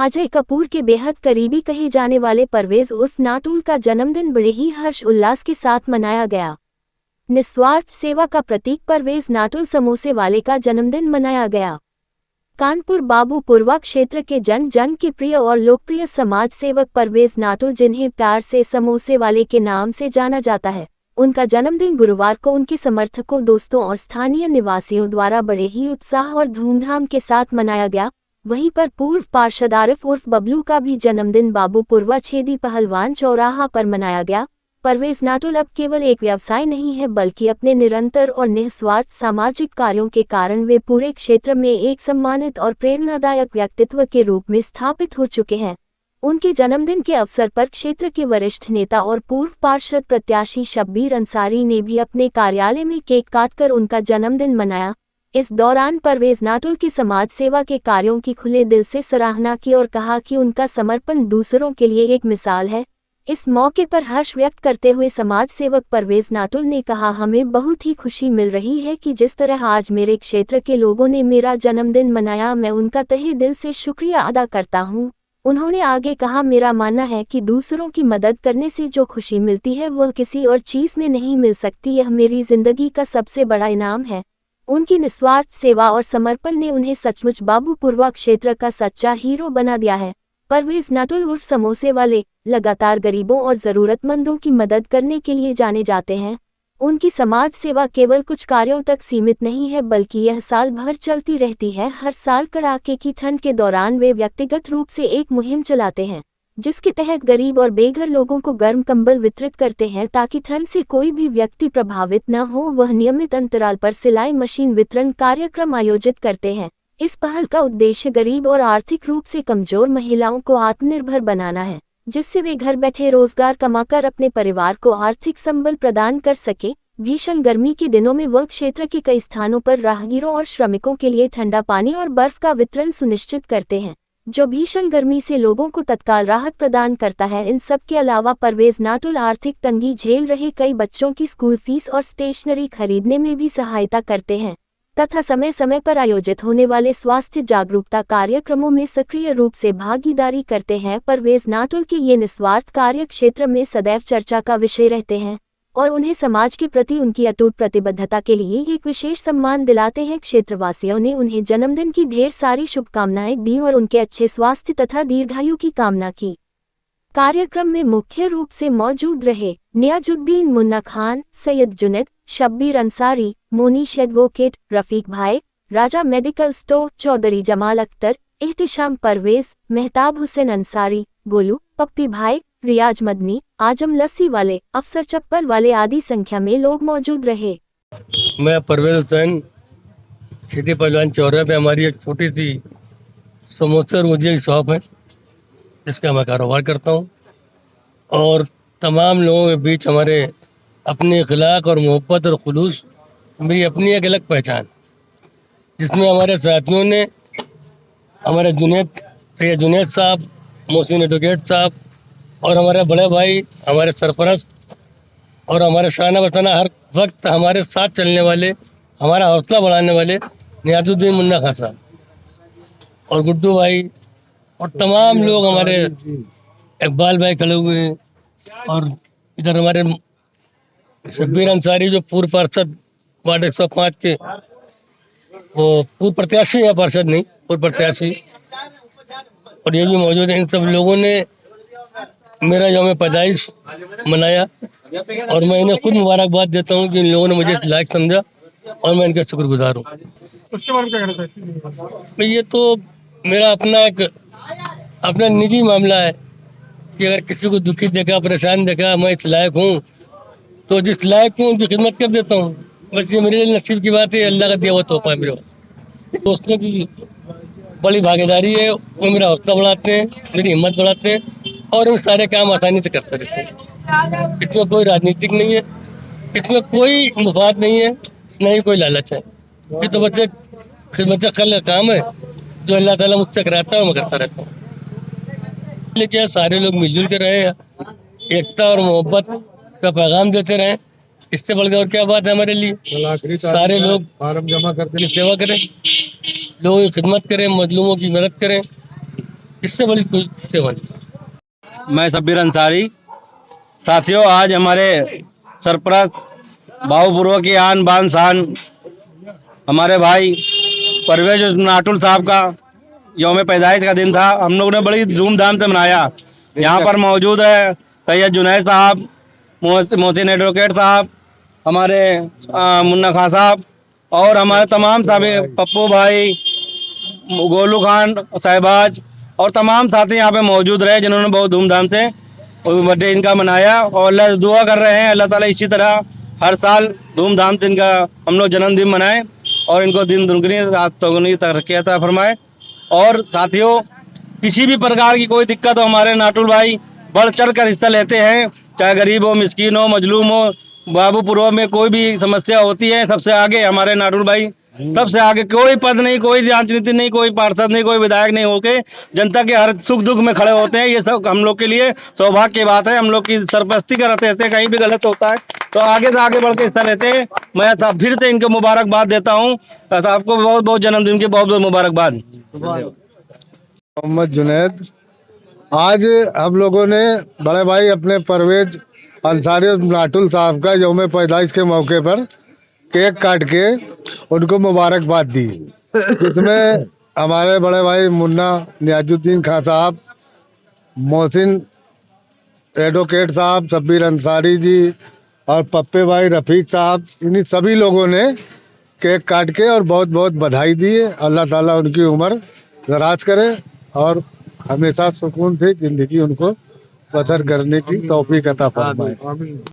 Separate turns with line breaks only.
अजय कपूर के बेहद करीबी कहे जाने वाले परवेज उर्फ नाटुल का जन्मदिन बड़े ही हर्ष उल्लास के साथ मनाया गया। निस्वार्थ सेवा का प्रतीक परवेज नाटुल समोसे वाले का जन्मदिन मनाया गया। कानपुर बाबूपुरवा क्षेत्र के जन जन के प्रिय और लोकप्रिय समाज सेवक परवेज नाटुल, जिन्हें प्यार से समोसे वाले के नाम से जाना जाता है, उनका जन्मदिन गुरुवार को उनके समर्थकों, दोस्तों और स्थानीय निवासियों द्वारा बड़े ही उत्साह और धूमधाम के साथ मनाया गया। वहीं पर पूर्व पार्षद आरिफ उर्फ बबलू का भी जन्मदिन बाबूपुरवा छेदी पहलवान चौराहा पर मनाया गया। परवेज नाटुल अब केवल एक व्यवसाय नहीं है, बल्कि अपने निरंतर और निस्वार्थ सामाजिक कार्यों के कारण वे पूरे क्षेत्र में एक सम्मानित और प्रेरणादायक व्यक्तित्व के रूप में स्थापित हो चुके हैं। उनके जन्मदिन के अवसर पर क्षेत्र के वरिष्ठ नेता और पूर्व पार्षद प्रत्याशी शब्बीर अंसारी ने भी अपने कार्यालय में केक काटकर उनका जन्मदिन मनाया। इस दौरान परवेज नाटुल की समाज सेवा के कार्यों की खुले दिल से सराहना की और कहा कि उनका समर्पण दूसरों के लिए एक मिसाल है। इस मौके पर हर्ष व्यक्त करते हुए समाज सेवक परवेज नाटुल ने कहा, हमें बहुत ही खुशी मिल रही है कि जिस तरह आज मेरे क्षेत्र के लोगों ने मेरा जन्मदिन मनाया, मैं उनका तहे दिल से शुक्रिया अदा करता हूं। उन्होंने आगे कहा, मेरा मानना है कि दूसरों की मदद करने से जो खुशी मिलती है वह किसी और चीज़ में नहीं मिल सकती। यह मेरी जिंदगी का सबसे बड़ा इनाम है। उनकी निस्वार्थ सेवा और समर्पण ने उन्हें सचमुच बाबूपुरवा क्षेत्र का सच्चा हीरो बना दिया है। परवेज नाटुल उर्फ समोसे वाले लगातार गरीबों और ज़रूरतमंदों की मदद करने के लिए जाने जाते हैं। उनकी समाज सेवा केवल कुछ कार्यों तक सीमित नहीं है, बल्कि यह साल भर चलती रहती है। हर साल कड़ाके की ठंड के दौरान वे व्यक्तिगत रूप से एक मुहिम चलाते हैं, जिसके तहत गरीब और बेघर लोगों को गर्म कंबल वितरित करते हैं ताकि ठंड से कोई भी व्यक्ति प्रभावित न हो। वह नियमित अंतराल पर सिलाई मशीन वितरण कार्यक्रम आयोजित करते हैं। इस पहल का उद्देश्य गरीब और आर्थिक रूप से कमजोर महिलाओं को आत्मनिर्भर बनाना है, जिससे वे घर बैठे रोजगार कमाकर अपने परिवार को आर्थिक संबल प्रदान कर सके। भीषण गर्मी के दिनों में वह क्षेत्र के कई स्थानों पर राहगीरों और श्रमिकों के लिए ठंडा पानी और बर्फ का वितरण सुनिश्चित करते हैं, जो भीषण गर्मी से लोगों को तत्काल राहत प्रदान करता है। इन सब के अलावा परवेज नाटुल आर्थिक तंगी झेल रहे कई बच्चों की स्कूल फीस और स्टेशनरी खरीदने में भी सहायता करते हैं तथा समय समय पर आयोजित होने वाले स्वास्थ्य जागरूकता कार्यक्रमों में सक्रिय रूप से भागीदारी करते हैं। परवेज नाटुल के ये निस्वार्थ कार्य क्षेत्र में सदैव चर्चा का विषय रहते हैं और उन्हें समाज के प्रति उनकी अटूट प्रतिबद्धता के लिए एक विशेष सम्मान दिलाते हैं। क्षेत्रवासियों ने उन्हें जन्मदिन की ढेर सारी शुभकामनाएं दी और उनके अच्छे स्वास्थ्य तथा दीर्घायु की कामना की। कार्यक्रम में मुख्य रूप से मौजूद रहे नियाजुद्दीन मुन्ना खान, सैयद जुनैद, शब्बीर अंसारी, मोनीश एडवोकेट, रफीक भाई, राजा मेडिकल स्टोर, चौधरी जमाल अख्तर, एहतिशाम परवेज, मेहताब हुसैन अंसारी, गोलू, पप्पी भाई, रियाज मदनी, आजम लस्सी वाले, अफसर चप्पल वाले आदि संख्या में लोग मौजूद रहे।
मैं परवेज हुसैन, छेदी पहलवान चौराहे पे हमारी एक छोटी सी समोसे और भुजिया की शॉप है, जिसका मैं कारोबार करता हूँ। और तमाम लोगों के बीच हमारे अपने अखलाक और मोहब्बत और खुलूस, मेरी अपनी एक अलग पहचान, जिसमें हमारे साथियों ने, हमारे सैयद जुनैद साहब, मोहसिन एडवोकेट साहब और हमारे बड़े भाई, हमारे सरपरस्त और हमारे शाना बताना हर वक्त हमारे साथ चलने वाले, हमारा हौसला बढ़ाने वाले नियाजुद्दीन मुन्ना खान साहब और गुड्डू भाई और तमाम लोग, हमारे इकबाल भाई खड़े हुए हैं। और इधर हमारे शब्बीर अंसारी, जो पूर्व पार्षद वार्ड 105 के, वो पूर्व प्रत्याशी है, पार्षद नहीं, पूर्व प्रत्याशी, और ये भी मौजूद है। इन सब लोगों ने मेरा यौम पैदाइश मनाया और मैं इन्हें खुद मुबारकबाद देता हूँ कि इन लोगों ने मुझे लायक समझा और मैं इनका शुक्रगुजार हूँ।
उसके बारे में क्या कहना चाहते हैं?
ये तो मेरा अपना निजी मामला है कि अगर किसी को दुखी देखा, परेशान देखा, मैं इस लायक हूँ तो जिस लायक हूँ उनकी खिदमत कर देता हूँ। बस ये मेरे लिए नसीब की बात है, अल्लाह का दिया हुआ तोहफा है मेरे पास। दोस्तों की बड़ी भागीदारी है, वो मेरा हौसला बढ़ाते हैं, मेरी हिम्मत बढ़ाते हैं और हम सारे काम आसानी से करते रहते हैं। इसमें कोई राजनीतिक नहीं है, इसमें कोई मुफाद नहीं है, न ही कोई लालच है। ये तो बस एक खिदमत खल का काम है जो अल्लाह ताला मुझसे कराता है और मैं करता रहता हूँ। लेकिन सारे लोग मिलजुल के रहे, एकता और मोहब्बत का पैगाम देते रहे, इससे बढ़कर और क्या बात है हमारे लिए। सारे लोग
फार्म जमा करके
सेवा करें, लोगों की खिदमत करें, मजलूमों की मदद करें इससे बड़ी कोई सेवा नहीं।
मैं शब्बीर अंसारी। साथियों, आज हमारे सरपरस्त भावपूर्वक की आन बान शान हमारे भाई परवेज नाटुल साहब का यौम पैदाइश का दिन था। हम लोगों ने बड़ी धूमधाम से मनाया। यहाँ पर मौजूद है सैयद जुनैद साहब, मोहसिन एडवोकेट साहब, हमारे मुन्ना खां साहब और हमारे तमाम साथी पप्पू भाई, गोलू खान, सहबाज और तमाम साथी यहाँ पे मौजूद रहे जिन्होंने बहुत धूमधाम से बर्थडे इनका मनाया। और अल्लाह से दुआ कर रहे हैं अल्लाह ताला इसी तरह हर साल धूमधाम से इनका हम लोग जन्मदिन मनाएं और इनको दिन दुगनी रात चौगुनी तरक्की अता फरमाए। और साथियों, किसी भी प्रकार की कोई दिक्कत हो हमारे नाटुल भाई बढ़ चढ़ कर हिस्सा लेते हैं, चाहे गरीब हो, मिस्कीन हो, मजलूम हो, बाबूपुर में कोई भी समस्या होती है सबसे आगे हमारे नाटुल भाई, सबसे आगे। कोई पद नहीं, कोई राजनीति नहीं, कोई पार्षद नहीं, कोई विधायक नहीं होके जनता के हर सुख दुख में खड़े होते हैं। ये सब हम लोग के लिए सौभाग्य की बात है। हम लोग की सरपरस्ती करते हैं, कहीं भी गलत होता है तो आगे से आगे बढ़ के हिस्सा लेते हैं। मैं फिर से इनको मुबारकबाद देता हूँ। आपको बहुत बहुत जन्मदिन की बहुत बहुत मुबारकबाद।
मोहम्मद जुनैद। आज हम लोगों ने बड़े भाई अपने परवेज अंसारी और नाटुल साहब का यौम पैदाइश के मौके पर केक काट के उनको मुबारकबाद दी, जिसमें हमारे बड़े भाई मुन्ना नियाजुद्दीन खां साहब, मोहसिन एडवोकेट साहब, शब्बीर अंसारी जी और पप्पे भाई रफीक साहब, इन्हीं सभी लोगों ने केक काट के और बहुत बहुत बधाई दी है। अल्लाह ताला उनकी उम्र दराज करे और हमेशा सुकून से जिंदगी उनको बसर करने की तौफीक अता फरमाए।